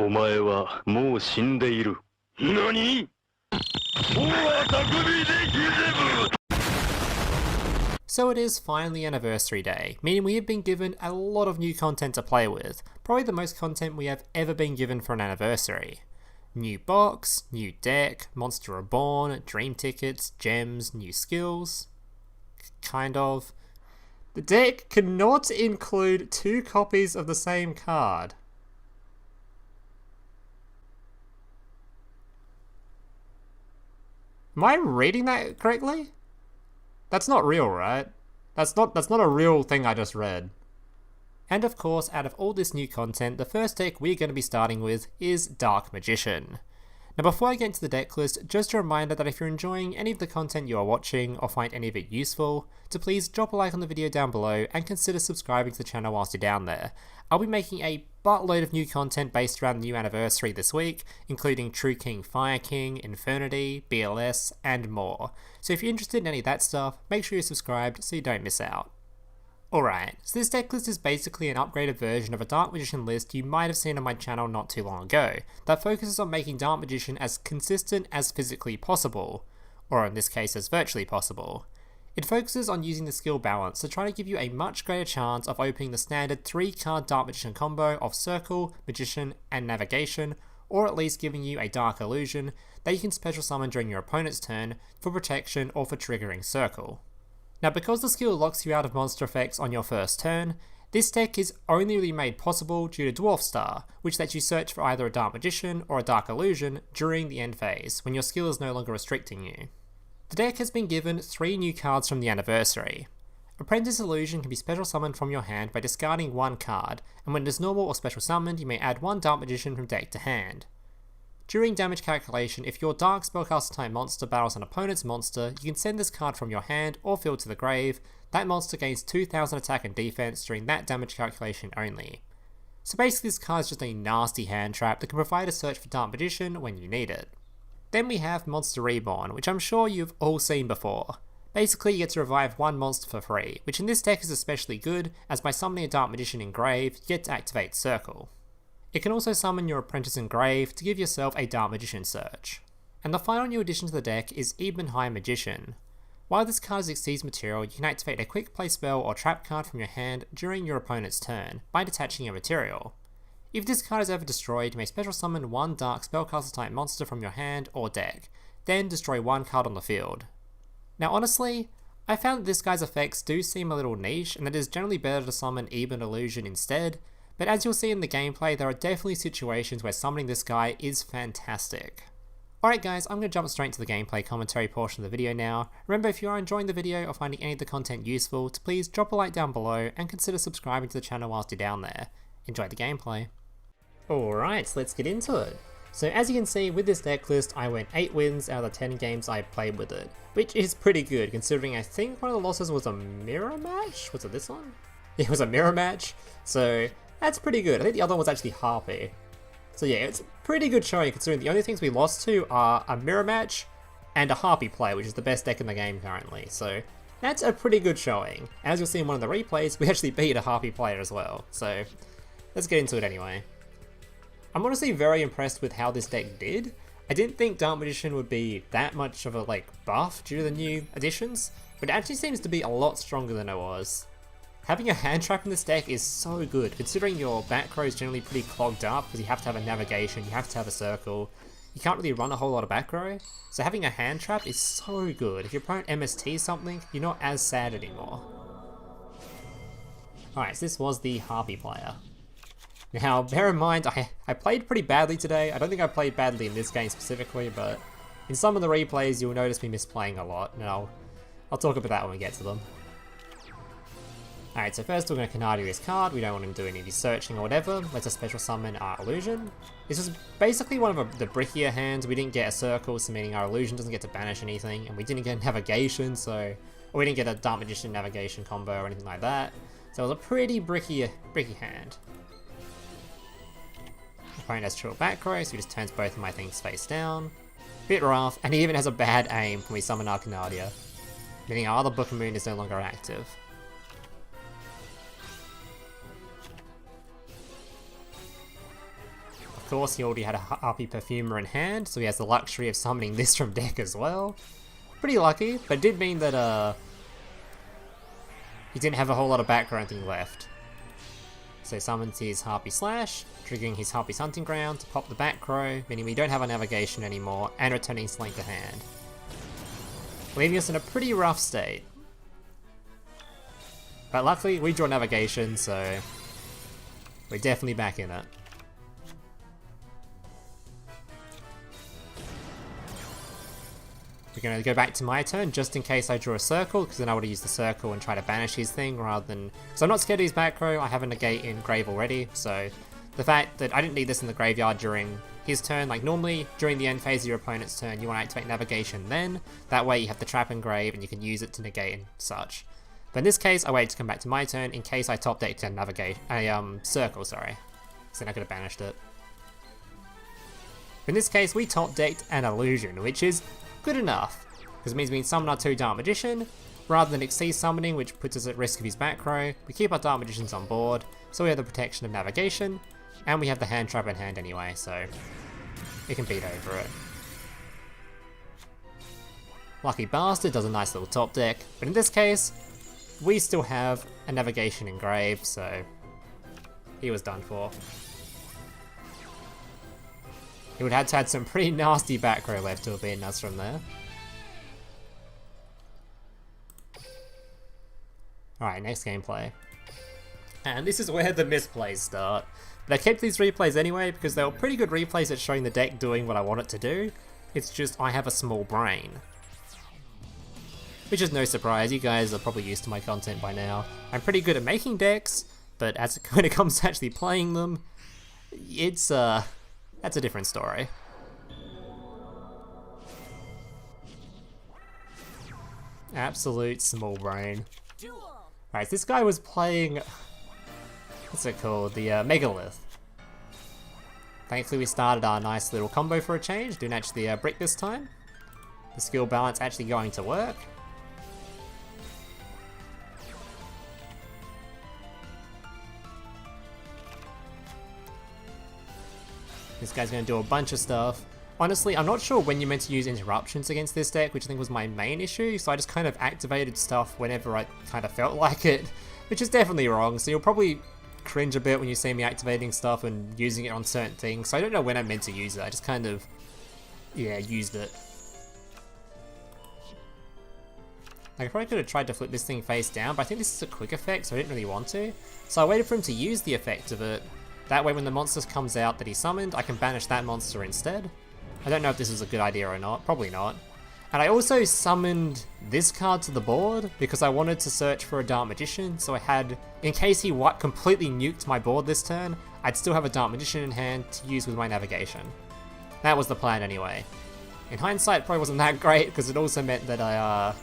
お前はもう死んでいる。何？So it is finally anniversary day, meaning we have been given a lot of new content to play with, probably the most content we have ever been given for an anniversary. New box, new deck, monster reborn, dream tickets, gems, new skills. Kind of. The deck cannot include 2 copies of the same card. Am I reading that correctly? That's not real, right? That's not a real thing I just read. And of course, out of all this new content, the first deck we're going to be starting with is Dark Magician. Now before I get into the deck list, just a reminder that if you're enjoying any of the content you are watching or find any of it useful, to please drop a like on the video down below and consider subscribing to the channel whilst you're down there. I'll be making a buttload of new content based around the new anniversary this week, including True King, Fire King, Infernity, BLS, and more. So if you're interested in any of that stuff, make sure you're subscribed so you don't miss out. Alright, so this deck list is basically an upgraded version of a Dark Magician list you might have seen on my channel not too long ago, that focuses on making Dark Magician as consistent as physically possible, or in this case as virtually possible. It focuses on using the skill balance to try to give you a much greater chance of opening the standard 3-card Dark Magician combo of Circle, Magician, and Navigation, or at least giving you a Dark Illusion that you can special summon during your opponent's turn for protection or for triggering Circle. Now because the skill locks you out of monster effects on your first turn, this deck is only really made possible due to Dwarf Star, which lets you search for either a Dark Magician or a Dark Illusion during the end phase, when your skill is no longer restricting you. The deck has been given 3 new cards from the anniversary. Apprentice Illusion can be special summoned from your hand by discarding 1 card, and when it is normal or special summoned, you may add 1 Dark Magician from deck to hand. During damage calculation, if your Dark Spellcaster type monster battles an opponent's monster, you can send this card from your hand or field to the grave. That monster gains 2000 attack and defense during that damage calculation only. So basically this card is just a nasty hand trap that can provide a search for Dark Magician when you need it. Then we have Monster Reborn, which I'm sure you've all seen before. Basically you get to revive 1 monster for free, which in this deck is especially good, as by summoning a Dark Magician in grave, you get to activate Circle. It can also summon your Apprentice in grave to give yourself a Dark Magician search. And the final new addition to the deck is Ebon Magician. While this card is Exceeds material, you can activate a quick play spell or trap card from your hand during your opponent's turn by detaching a material. If this card is ever destroyed, you may special summon 1 Dark Spellcaster type monster from your hand or deck, then destroy 1 card on the field. Now honestly, I found that this guy's effects do seem a little niche and that it is generally better to summon Ebon Illusion instead, but as you'll see in the gameplay, there are definitely situations where summoning this guy is fantastic. Alright guys, I'm going to jump straight to the gameplay commentary portion of the video now. Remember, if you are enjoying the video or finding any of the content useful, to please drop a like down below and consider subscribing to the channel whilst you're down there. Enjoy the gameplay. Alright, so let's get into it. So as you can see, with this deck list, I went 8 wins out of the 10 games I played with it, which is pretty good considering I think one of the losses was a mirror match? Was it this one? It was a mirror match, so that's pretty good. I think the other one was actually Harpy. So yeah, it's a pretty good showing considering the only things we lost to are a mirror match and a Harpy play, which is the best deck in the game currently. So that's a pretty good showing. As you'll see in one of the replays, we actually beat a Harpy player as well. So let's get into it anyway. I'm honestly very impressed with how this deck did. I didn't think Dark Magician would be that much of a buff due to the new additions, but it actually seems to be a lot stronger than it was. Having a hand trap in this deck is so good, considering your back row is generally pretty clogged up because you have to have a navigation, you have to have a circle. You can't really run a whole lot of back row, so having a hand trap is so good. If your opponent MST something, you're not as sad anymore. Alright, so this was the Harpy player. Now, bear in mind, I played pretty badly today. I don't think I played badly in this game specifically, but in some of the replays you'll notice me misplaying a lot, and I'll talk about that when we get to them. Alright, so first we're going to Canadia his card. We don't want him doing any searching or whatever. Let's just special summon our Illusion. This was basically one of the brickier hands. We didn't get a circle, so meaning our Illusion doesn't get to banish anything, and we didn't get Navigation, or we didn't get a Dark Magician Navigation combo or anything like that. So it was a pretty bricky hand. Opponent has triple back row, so he just turns both of my things face down. Bit rough, and he even has a bad aim when we summon our Canadia, meaning our other Book of Moon is no longer active. Of course, he already had a Harpy Perfumer in hand, so he has the luxury of summoning this from deck as well. Pretty lucky, but it did mean that he didn't have a whole lot of back row or anything left. So he summons his Harpy Slash, triggering his Harpy's Hunting Ground to pop the back row, meaning we don't have a navigation anymore, and returning Sling to hand. Leaving us in a pretty rough state. But luckily, we draw navigation, so we're definitely back in it. We're going to go back to my turn just in case I draw a circle, because then I would use the circle and try to banish his thing rather than... So I'm not scared of his back row, I have a negate in grave already, so the fact that I didn't need this in the graveyard during his turn, like normally during the end phase of your opponent's turn you want to activate navigation then, that way you have the trap in grave and you can use it to negate and such. But in this case I waited to come back to my turn in case I top decked a circle, sorry. So then I could have banished it. In this case we top decked an illusion, which is good enough, because it means we can summon our 2 Dark Magician, rather than Exceed summoning, which puts us at risk of his back row. We keep our Dark Magicians on board, so we have the protection of navigation, and we have the hand trap in hand anyway, so it can beat over it. Lucky Bastard does a nice little top deck, but in this case, we still have a navigation in grave, so he was done for. He would have to have some pretty nasty back row left to have beaten us from there. Alright, next gameplay. And this is where the misplays start. But I kept these replays anyway because they were pretty good replays at showing the deck doing what I want it to do. It's just I have a small brain. Which is no surprise, you guys are probably used to my content by now. I'm pretty good at making decks, but when it comes to actually playing them, it's that's a different story. Absolute small brain. Alright, so this guy was playing... What's it called? The Megalith. Thankfully we started our nice little combo for a change, doing actually a brick this time. The skill balance actually going to work. This guy's going to do a bunch of stuff. Honestly, I'm not sure when you're meant to use interruptions against this deck, which I think was my main issue, so I just kind of activated stuff whenever I kind of felt like it, which is definitely wrong, so you'll probably cringe a bit when you see me activating stuff and using it on certain things, so I don't know when I'm meant to use it, I just kind of, yeah, used it. I probably could have tried to flip this thing face down, but I think this is a quick effect, so I didn't really want to. So I waited for him to use the effect of it. That way when the monster comes out that he summoned, I can banish that monster instead. I don't know if this is a good idea or not, probably not. And I also summoned this card to the board because I wanted to search for a Dark Magician, so I had, in case he completely nuked my board this turn, I'd still have a Dark Magician in hand to use with my navigation. That was the plan anyway. In hindsight, it probably wasn't that great because it also meant that I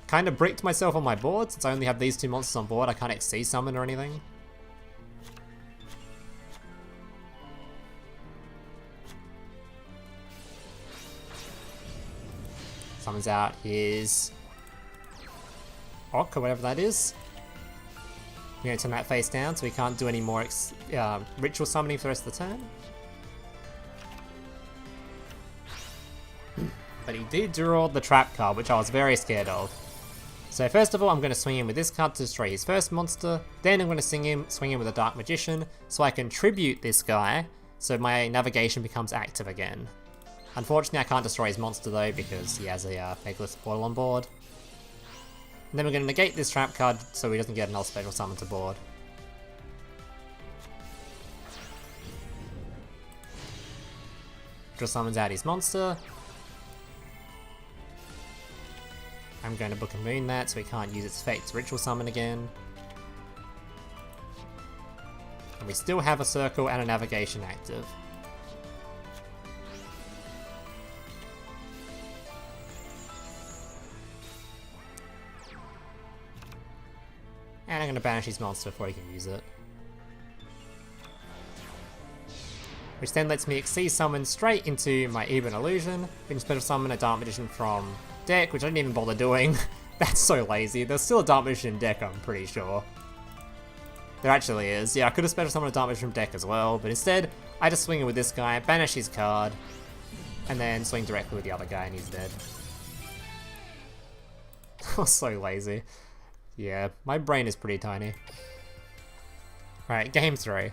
kind of bricked myself on my board. Since I only have these 2 monsters on board, I can't Exceed summon or anything. Summons out his Ock, or whatever that is. We're going to turn that face down so we can't do any more ritual summoning for the rest of the turn. But he did draw the trap card, which I was very scared of. So first of all, I'm going to swing in with this card to destroy his first monster. Then I'm going to swing in with a Dark Magician so I can tribute this guy so my navigation becomes active again. Unfortunately, I can't destroy his monster though because he has a Megalith portal on board. And then we're going to negate this trap card so he doesn't get another special summon to board. Just summons out his monster. I'm going to book and moon that so he can't use its effect to ritual summon again. And we still have a circle and a navigation active. And I'm going to banish his monster before he can use it. Which then lets me Exceed summon straight into my Ebon illusion. We can special summon a Dark Magician from deck, which I didn't even bother doing. That's so lazy. There's still a Dark Magician in deck, I'm pretty sure. There actually is. Yeah, I could have special summoned a Dark Magician from deck as well, but instead, I just swing it with this guy, banish his card, and then swing directly with the other guy and he's dead. I was so lazy. Yeah, my brain is pretty tiny. Alright, game 3.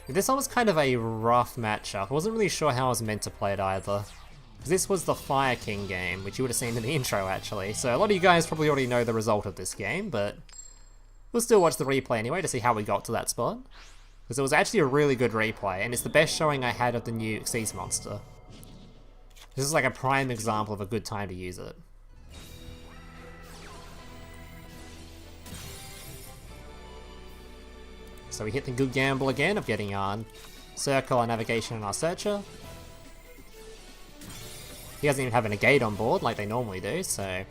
This one was kind of a rough matchup. I wasn't really sure how I was meant to play it either. This was the Fire King game, which you would have seen in the intro actually, so a lot of you guys probably already know the result of this game, but we'll still watch the replay anyway to see how we got to that spot. Because it was actually a really good replay, and it's the best showing I had of the new Xyz monster. This is like a prime example of a good time to use it. So we hit the good gamble again of getting on Circle, our Navigation, and our Searcher. He doesn't even have a negate on board like they normally do, so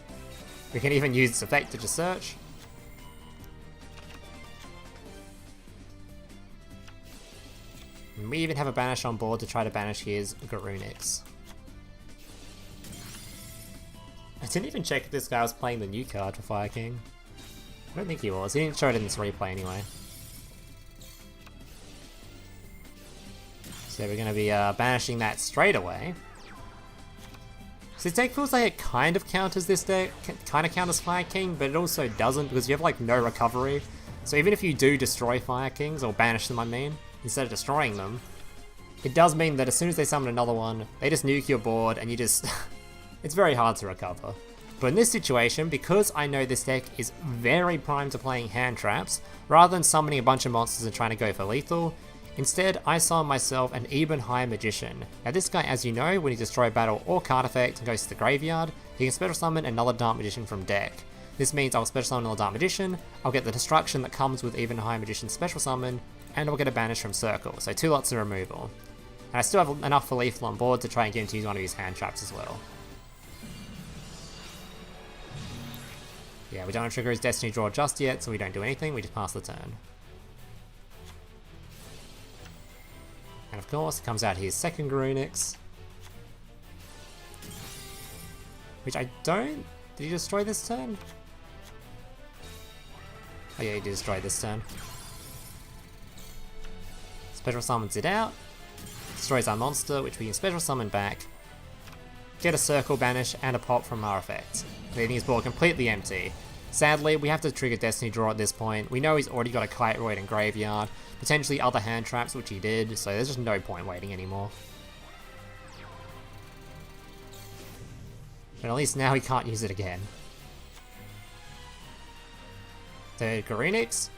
we can even use this effect to just search. And we even have a banish on board to try to banish his Garunix. I didn't even check if this guy was playing the new card for Fire King. I don't think he was. He didn't show it in this replay anyway. So we're going to be banishing that straight away. So this deck feels like it kind of counters this deck, kind of counters Fire King, but it also doesn't because you have like no recovery. So even if you do destroy Fire Kings, or banish them I mean, instead of destroying them, it does mean that as soon as they summon another one, they just nuke your board and you just... it's very hard to recover. But in this situation, because I know this deck is very primed to playing hand traps, rather than summoning a bunch of monsters and trying to go for lethal, instead, I summon myself an Ebon Magician. Now this guy, as you know, when he destroys a battle or card effect and goes to the graveyard, he can special summon another Dark Magician from deck. This means I'll special summon another Dark Magician, I'll get the destruction that comes with Ebon Magician's special summon, and I'll get a banish from Circle, so 2 lots of removal. And I still have enough for lethal on board to try and get him to use one of his hand traps as well. Yeah, we don't trigger his Destiny Draw just yet, so we don't do anything, we just pass the turn. And of course, it comes out his second Garunix. Which I don't... Did he destroy this turn? Oh yeah, he did destroy this turn. Special summons it out. Destroys our monster, which we can special summon back. Get a Circle banish and a pop from our effect, leaving his board completely empty. Sadly, we have to trigger Destiny Draw at this point. We know he's already got a Kite Roid and Graveyard, potentially other hand traps, which he did, so there's just no point waiting anymore. But at least now he can't use it again. Third Garunix.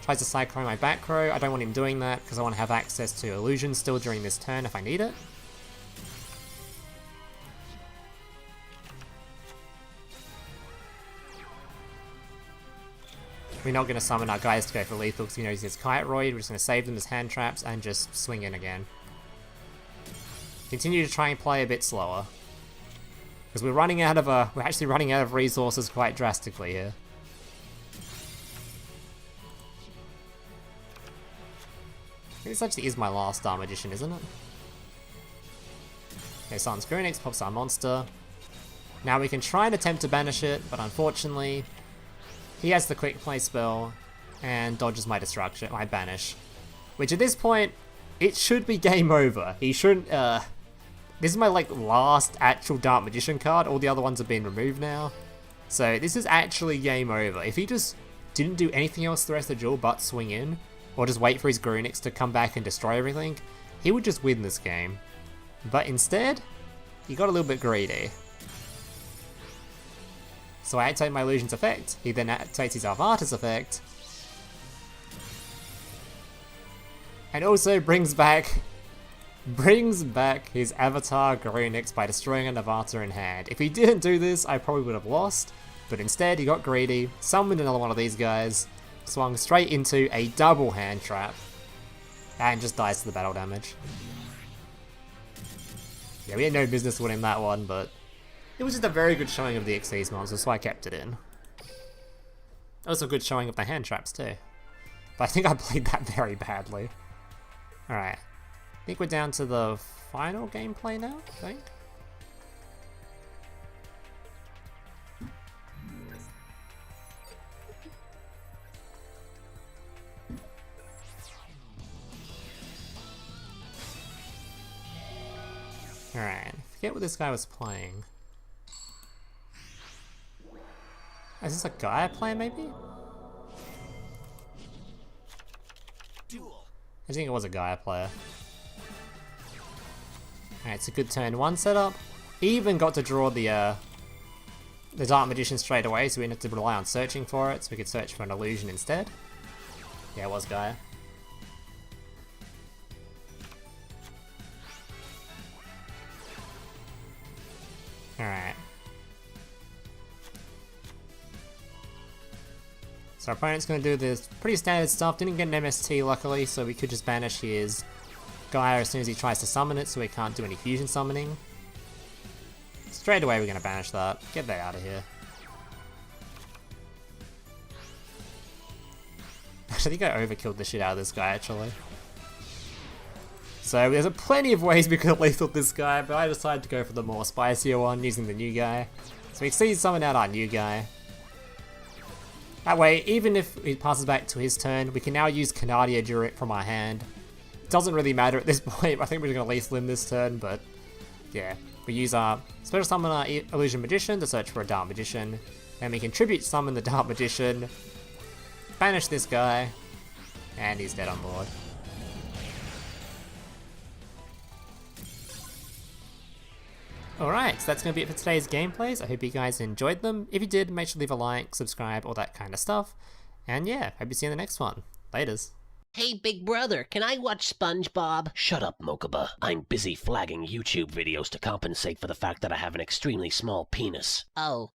Tries to Cyclone my back row. I don't want him doing that, because I want to have access to Illusion still during this turn if I need it. We're not going to summon our guys to go for lethal because he knows he's Kite Roid. We're just going to save them as hand traps and just swing in again. Continue to try and play a bit slower. Because we're actually running out of resources quite drastically here. I think this actually is my last Dark Magician, isn't it? Okay, summons Garunix, pops our monster. Now we can try and attempt to banish it, but unfortunately... he has the quick play spell and dodges my destruction, my banish. Which at this point, it should be game over. He shouldn't, this is my like last actual Dark Magician card. All the other ones have been removed now. So this is actually game over. If he just didn't do anything else the rest of the duel but swing in, or just wait for his Garunix to come back and destroy everything, he would just win this game. But instead, he got a little bit greedy. So I activate my Illusion's effect, he then activates his Arvatus effect, and also brings back his Avatar Garunix by destroying an Avatar in hand. If he didn't do this, I probably would have lost, but instead he got greedy, summoned another one of these guys, swung straight into a double hand trap, and just dies to the battle damage. Yeah, we had no business winning that one, but it was just a very good showing of the Xyz monster, so I kept it in. Also a good showing of the hand traps too. But I think I played that very badly. Alright. I think we're down to the final gameplay now, I think. forget what this guy was playing. Is this a Gaia player, maybe? Duel. I think it was a Gaia player. Alright, it's a good turn 1 setup. Even got to draw the Dark Magician straight away, so we didn't have to rely on searching for it, so we could search for an illusion instead. Yeah, it was Gaia. Alright. So our opponent's going to do this pretty standard stuff. Didn't get an MST luckily, so we could just banish his Gaia as soon as he tries to summon it, so we can't do any fusion summoning. Straight away we're going to banish that. Get that out of here. I think I overkilled the shit out of this guy actually. So there's plenty of ways we could have lethal this guy, but I decided to go for the more spicier one using the new guy. So we see summon out our new guy. That way, even if he passes back to his turn, we can now use Canadia during it from our hand. It doesn't really matter at this point. I think we're going to lethal him this turn, but yeah. We use our special summon our Illusion Magician to search for a Dark Magician. Then we can tribute summon the Dark Magician, banish this guy, and he's dead on board. Alright, so that's going to be it for today's gameplays. I hope you guys enjoyed them. If you did, make sure to leave a like, subscribe, all that kind of stuff. And yeah, hope you see you in the next one. Laters. Hey, big brother, can I watch SpongeBob? Shut up, Mokuba. I'm busy flagging YouTube videos to compensate for the fact that I have an extremely small penis. Oh.